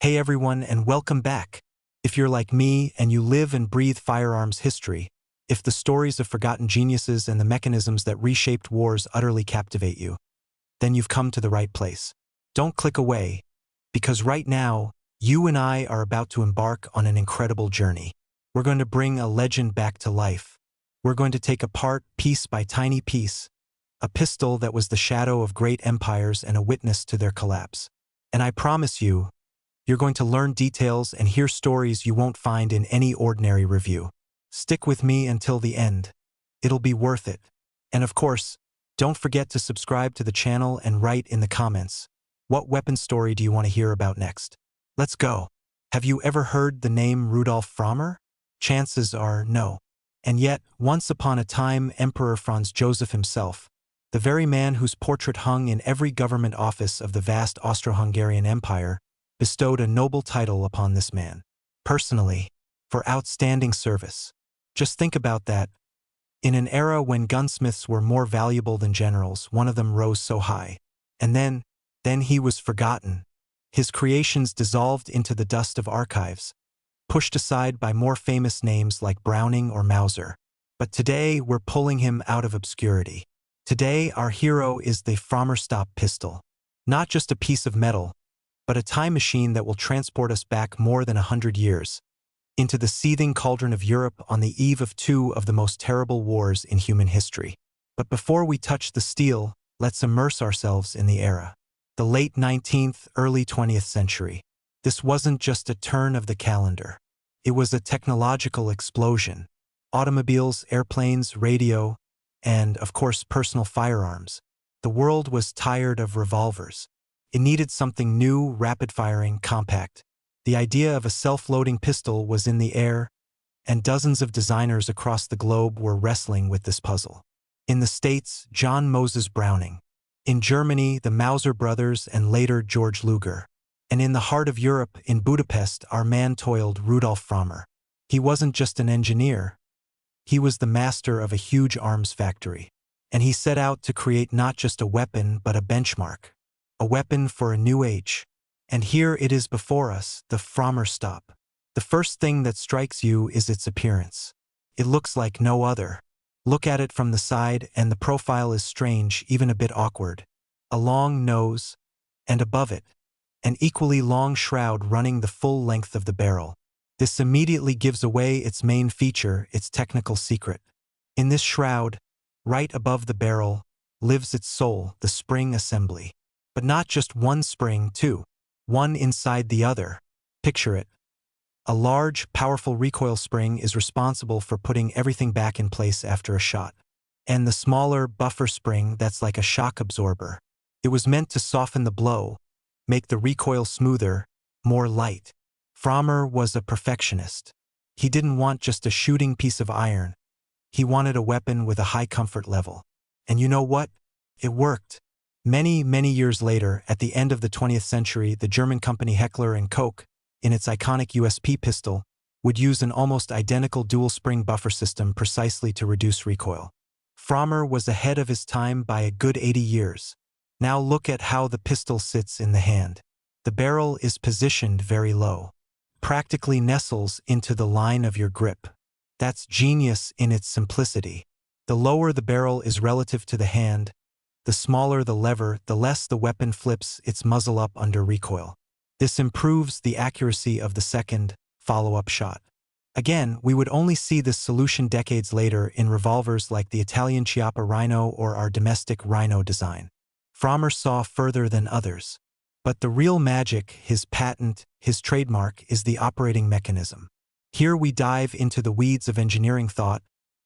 Hey everyone, and welcome back. If you're like me and you live and breathe firearms history, if the stories of forgotten geniuses and the mechanisms that reshaped wars utterly captivate you, then you've come to the right place. Don't click away, because right now, you and I are about to embark on an incredible journey. We're going to bring a legend back to life. We're going to take apart, piece by tiny piece, a pistol that was the shadow of great empires and a witness to their collapse. And I promise you, you're going to learn details and hear stories you won't find in any ordinary review. Stick with me until the end. It'll be worth it. And of course, don't forget to subscribe to the channel and write in the comments. What weapon story do you want to hear about next? Let's go. Have you ever heard the name Rudolf Frommer? Chances are no. And yet, once upon a time, Emperor Franz Joseph himself, the very man whose portrait hung in every government office of the vast Austro-Hungarian Empire, bestowed a noble title upon this man, personally, for outstanding service. Just think about that. In an era when gunsmiths were more valuable than generals, one of them rose so high. And then he was forgotten. His creations dissolved into the dust of archives, pushed aside by more famous names like Browning or Mauser. But today, we're pulling him out of obscurity. Today, our hero is the Frommer stop pistol. Not just a piece of metal, but a time machine that will transport us back more than 100 years, into the seething cauldron of Europe on the eve of two of the most terrible wars in human history. But before we touch the steel, let's immerse ourselves in the era. The late 19th, early 20th century. This wasn't just a turn of the calendar. It was a technological explosion. Automobiles, airplanes, radio, and, of course, personal firearms. The world was tired of revolvers. It needed something new, rapid-firing, compact. The idea of a self-loading pistol was in the air, and dozens of designers across the globe were wrestling with this puzzle. In the States, John Moses Browning. In Germany, the Mauser brothers and later George Luger. And in the heart of Europe, in Budapest, our man-toiled Rudolf Frommer. He wasn't just an engineer. He was the master of a huge arms factory. And he set out to create not just a weapon, but a benchmark. A weapon for a new age. And here it is before us, the Frommer stop. The first thing that strikes you is its appearance. It looks like no other. Look at it from the side and the profile is strange, even a bit awkward. A long nose, and above it, an equally long shroud running the full length of the barrel. This immediately gives away its main feature, its technical secret. In this shroud, right above the barrel, lives its soul, the spring assembly. But not just one spring, too. One inside the other. Picture it. A large, powerful recoil spring is responsible for putting everything back in place after a shot. And the smaller, buffer spring that's like a shock absorber. It was meant to soften the blow, make the recoil smoother, more light. Frommer was a perfectionist. He didn't want just a shooting piece of iron. He wanted a weapon with a high comfort level. And you know what? It worked. Many years later, at the end of the 20th century, the German company Heckler & Koch, in its iconic USP pistol, would use an almost identical dual-spring buffer system precisely to reduce recoil. Frommer was ahead of his time by a good 80 years. Now look at how the pistol sits in the hand. The barrel is positioned very low, practically nestles into the line of your grip. That's genius in its simplicity. The lower the barrel is relative to the hand, the smaller the lever, the less the weapon flips its muzzle up under recoil. This improves the accuracy of the second, follow-up shot. Again, we would only see this solution decades later in revolvers like the Italian Chiappa Rhino or our domestic Rhino design. Frommer saw further than others. But the real magic, his patent, his trademark, is the operating mechanism. Here we dive into the weeds of engineering thought,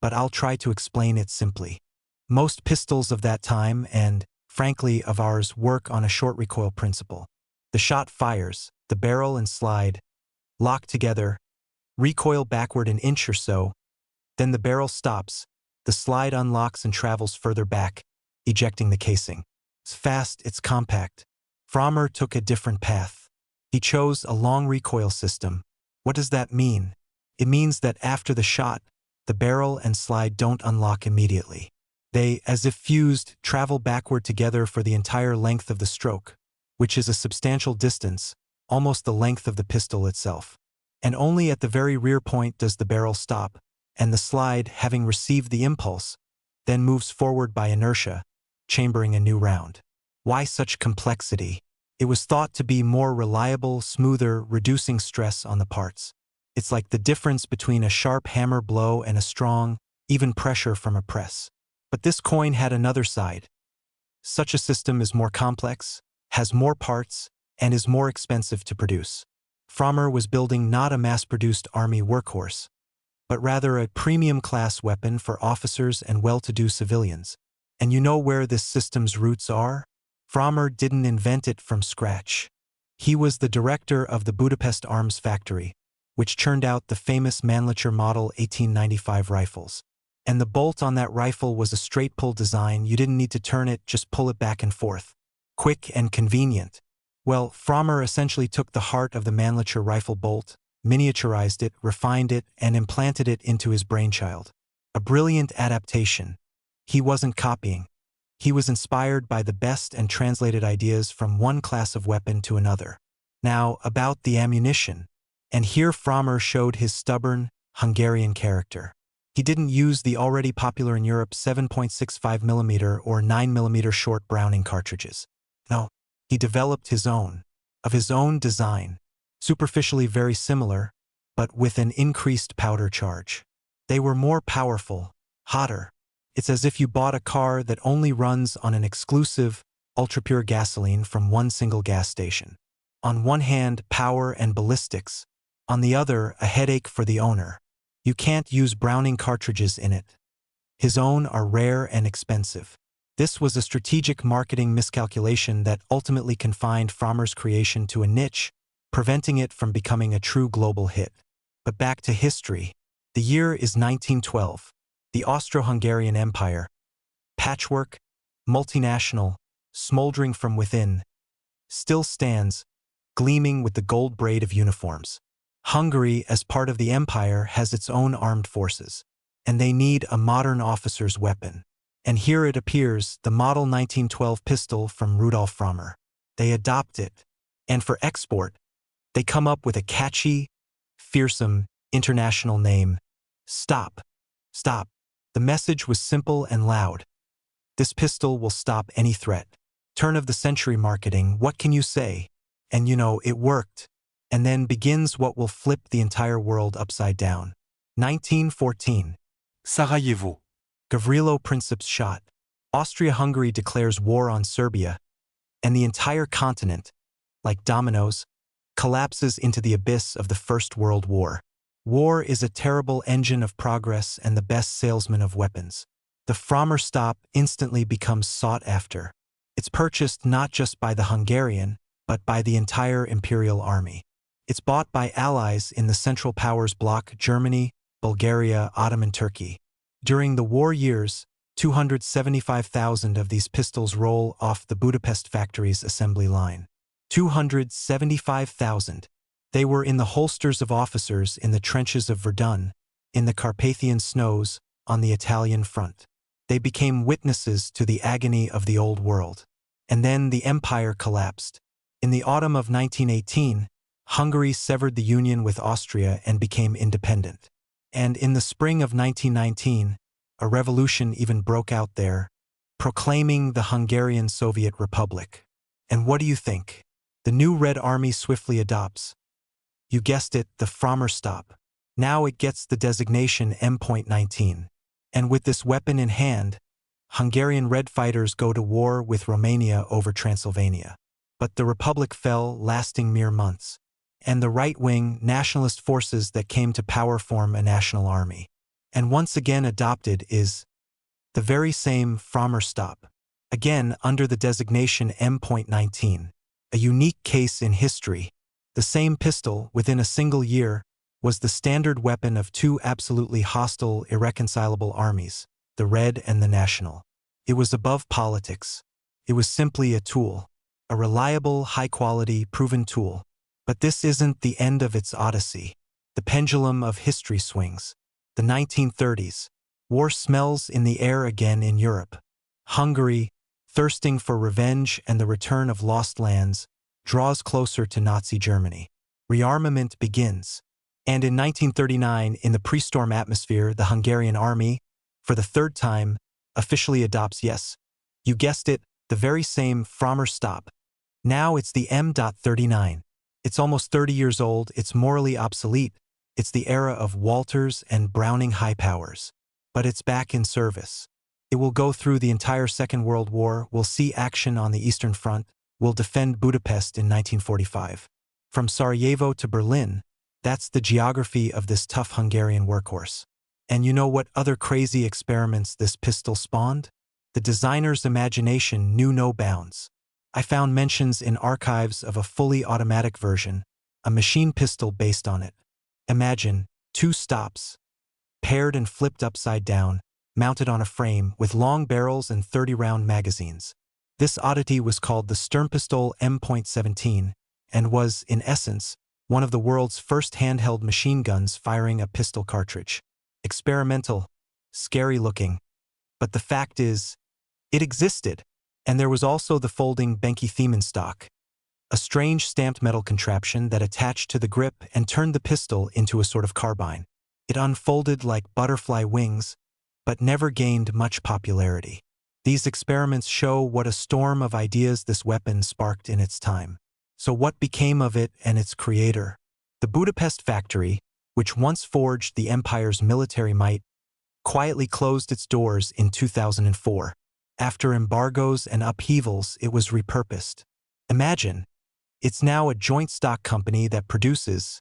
but I'll try to explain it simply. Most pistols of that time, and, frankly, of ours, work on a short recoil principle. The shot fires, the barrel and slide, lock together, recoil backward an inch or so, then the barrel stops, the slide unlocks and travels further back, ejecting the casing. It's fast, it's compact. Frommer took a different path. He chose a long recoil system. What does that mean? It means that after the shot, the barrel and slide don't unlock immediately. They, as if fused, travel backward together for the entire length of the stroke, which is a substantial distance, almost the length of the pistol itself. And only at the very rear point does the barrel stop, and the slide, having received the impulse, then moves forward by inertia, chambering a new round. Why such complexity? It was thought to be more reliable, smoother, reducing stress on the parts. It's like the difference between a sharp hammer blow and a strong, even pressure from a press. But this coin had another side. Such a system is more complex, has more parts, and is more expensive to produce. Frommer was building not a mass-produced army workhorse, but rather a premium-class weapon for officers and well-to-do civilians. And you know where this system's roots are? Frommer didn't invent it from scratch. He was the director of the Budapest Arms Factory, which churned out the famous Mannlicher Model 1895 rifles. And the bolt on that rifle was a straight-pull design. You didn't need to turn it, just pull it back and forth. Quick and convenient. Well, Frommer essentially took the heart of the Mannlicher rifle bolt, miniaturized it, refined it, and implanted it into his brainchild. A brilliant adaptation. He wasn't copying. He was inspired by the best and translated ideas from one class of weapon to another. Now, about the ammunition. And here Frommer showed his stubborn, Hungarian character. He didn't use the already popular in Europe 7.65mm or 9mm short Browning cartridges. No, he developed his own, of his own design, superficially very similar, but with an increased powder charge. They were more powerful, hotter. It's as if you bought a car that only runs on an exclusive, ultra-pure gasoline from one single gas station. On one hand, power and ballistics. On the other, a headache for the owner. You can't use Browning cartridges in it. His own are rare and expensive. This was a strategic marketing miscalculation that ultimately confined Frommer's creation to a niche, preventing it from becoming a true global hit. But back to history. The year is 1912. The Austro-Hungarian Empire, patchwork, multinational, smoldering from within, still stands, gleaming with the gold braid of uniforms. Hungary, as part of the empire, has its own armed forces, and they need a modern officer's weapon. And here it appears, the Model 1912 pistol from Rudolf Frommer. They adopt it, and for export, they come up with a catchy, fearsome, international name. Stop. Stop. The message was simple and loud. This pistol will stop any threat. Turn-of-the-century marketing, what can you say? And you know, it worked. And then begins what will flip the entire world upside down. 1914. Sarajevo. Gavrilo Princip's shot. Austria-Hungary declares war on Serbia, and the entire continent, like dominoes, collapses into the abyss of the First World War. War is a terrible engine of progress and the best salesman of weapons. The Frommer stop instantly becomes sought after. It's purchased not just by the Hungarian, but by the entire imperial army. It's bought by allies in the Central Powers bloc: Germany, Bulgaria, Ottoman Turkey. During the war years, 275,000 of these pistols roll off the Budapest factory's assembly line. 275,000. They were in the holsters of officers in the trenches of Verdun, in the Carpathian snows, on the Italian front. They became witnesses to the agony of the old world. And then the empire collapsed. In the autumn of 1918, Hungary severed the union with Austria and became independent. And in the spring of 1919, a revolution even broke out there, proclaiming the Hungarian Soviet Republic. And what do you think? The new Red Army swiftly adopts. You guessed it, the Frommer stop. Now it gets the designation M.19. And with this weapon in hand, Hungarian Red fighters go to war with Romania over Transylvania. But the Republic fell, lasting mere months. And the right-wing, nationalist forces that came to power form a national army. And once again adopted is the very same Frommer stop, again under the designation M.19. A unique case in history. The same pistol, within a single year, was the standard weapon of two absolutely hostile, irreconcilable armies, the Red and the National. It was above politics. It was simply a tool, a reliable, high-quality, proven tool. But this isn't the end of its odyssey. The pendulum of history swings. The 1930s. War smells in the air again in Europe. Hungary, thirsting for revenge and the return of lost lands, draws closer to Nazi Germany. Rearmament begins. And in 1939, in the pre-storm atmosphere, the Hungarian army, for the third time, officially adopts, yes, you guessed it, the very same Frommer stop. Now it's the M.39. It's almost 30 years old, it's morally obsolete, it's the era of Walters and Browning high powers. But it's back in service. It will go through the entire Second World War, will see action on the Eastern Front, will defend Budapest in 1945. From Sarajevo to Berlin, that's the geography of this tough Hungarian workhorse. And you know what other crazy experiments this pistol spawned? The designer's imagination knew no bounds. I found mentions in archives of a fully automatic version, a machine pistol based on it. Imagine 2 stops, paired and flipped upside down, mounted on a frame with long barrels and 30-round magazines. This oddity was called the Sturmpistol M.17 and was, in essence, one of the world's first handheld machine guns firing a pistol cartridge. Experimental, scary looking. But the fact is, it existed. And there was also the folding Benki Themenstock, a strange stamped metal contraption that attached to the grip and turned the pistol into a sort of carbine. It unfolded like butterfly wings, but never gained much popularity. These experiments show what a storm of ideas this weapon sparked in its time. So what became of it and its creator? The Budapest factory, which once forged the empire's military might, quietly closed its doors in 2004. After embargoes and upheavals, it was repurposed. Imagine, it's now a joint stock company that produces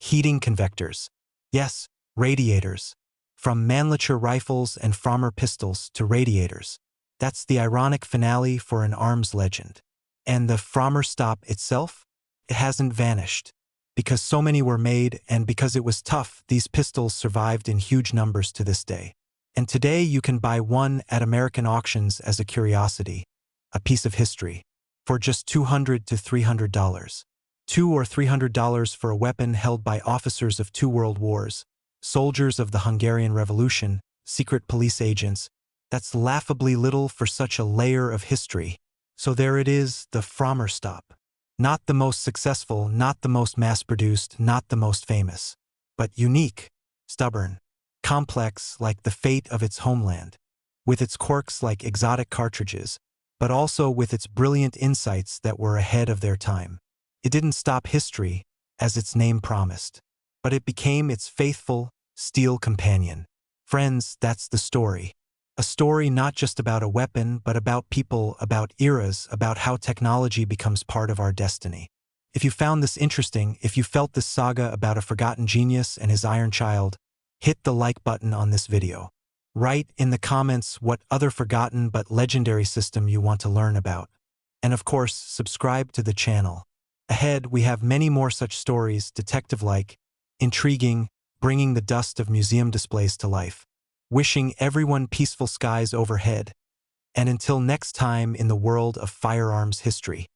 heating convectors. Yes, radiators. From Mannlicher rifles and Frommer pistols to radiators. That's the ironic finale for an arms legend. And the Frommer stop itself? It hasn't vanished. Because so many were made and because it was tough, these pistols survived in huge numbers to this day. And today you can buy one at American auctions as a curiosity, a piece of history, for just $200 to $300. $200 or $300 for a weapon held by officers of 2 world wars, soldiers of the Hungarian Revolution, secret police agents. That's laughably little for such a layer of history. So there it is, the Frommer stop. Not the most successful, not the most mass-produced, not the most famous, but unique, stubborn, complex like the fate of its homeland, with its quirks like exotic cartridges, but also with its brilliant insights that were ahead of their time. It didn't stop history, as its name promised, but it became its faithful, steel companion. Friends, that's the story. A story not just about a weapon, but about people, about eras, about how technology becomes part of our destiny. If you found this interesting, if you felt this saga about a forgotten genius and his iron child, hit the like button on this video. Write in the comments what other forgotten but legendary system you want to learn about. And of course, subscribe to the channel. Ahead, we have many more such stories, detective-like, intriguing, bringing the dust of museum displays to life. Wishing everyone peaceful skies overhead. And until next time in the world of firearms history.